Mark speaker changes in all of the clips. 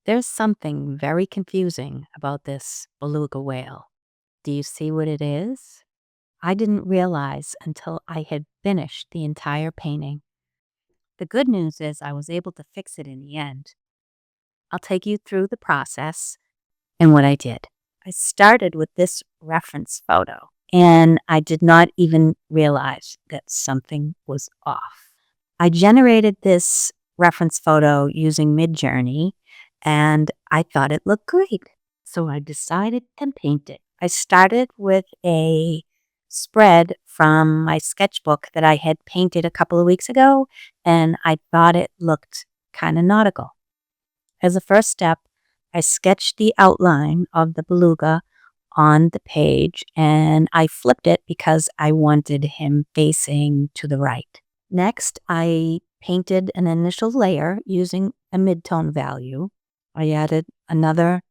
Speaker 1: There's something very confusing about this beluga whale. Do you see what it is? I didn't realize until I had finished the entire painting. The good news is I was able to fix it in the end. I'll take you through the process and what I did. I started with this reference photo, and I did not even realize that something was off. I generated this reference photo using Midjourney, and I thought it looked great. So I decided to paint it. I started with a spread from my sketchbook that I had painted a couple of weeks ago, and I thought it looked kind of nautical. As a first step, I sketched the outline of the beluga on the page, and I flipped it because I wanted him facing to the right. Next, I painted an initial layer using a midtone value. I added another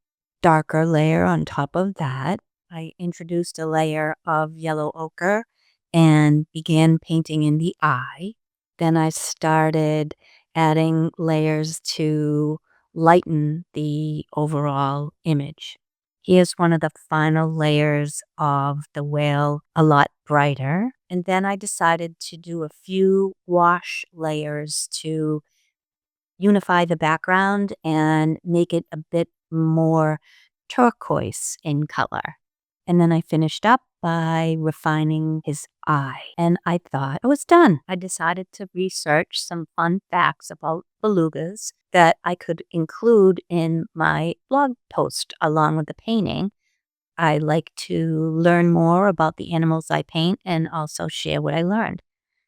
Speaker 1: darker layer on top of that. I introduced a layer of yellow ochre and began painting in the eye. Then I started adding layers to lighten the overall image. Here's one of the final layers of the whale, a lot brighter. And then I decided to do a few wash layers to unify the background and make it a bit more turquoise in color. And then I finished up by refining his eye. And I thought I was done. I decided to research some fun facts about belugas that I could include in my blog post along with the painting. I like to learn more about the animals I paint and also share what I learned.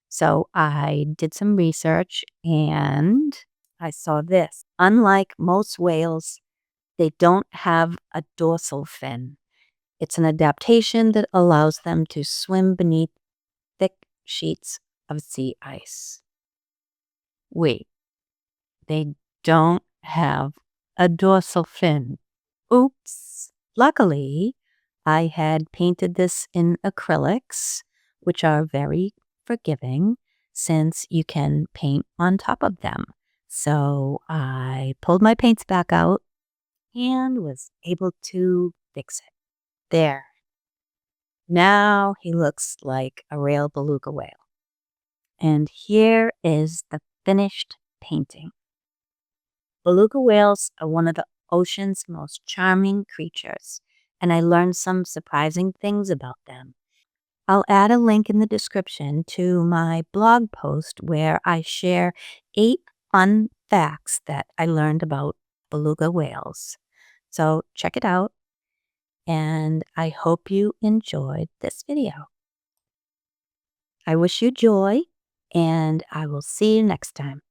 Speaker 1: So I did some research and I saw this. Unlike most whales, they don't have a dorsal fin. It's an adaptation that allows them to swim beneath thick sheets of sea ice. Wait, they don't have a dorsal fin. Oops. Luckily, I had painted this in acrylics, which are very forgiving since you can paint on top of them. So I pulled my paints back out and was able to fix it. There. Now he looks like a real beluga whale. And here is the finished painting. Beluga whales are one of the ocean's most charming creatures, and I learned some surprising things about them. I'll add a link in the description to my blog post where I share 8 fun facts that I learned about beluga whales. So check it out, and I hope you enjoyed this video. I wish you joy, and I will see you next time.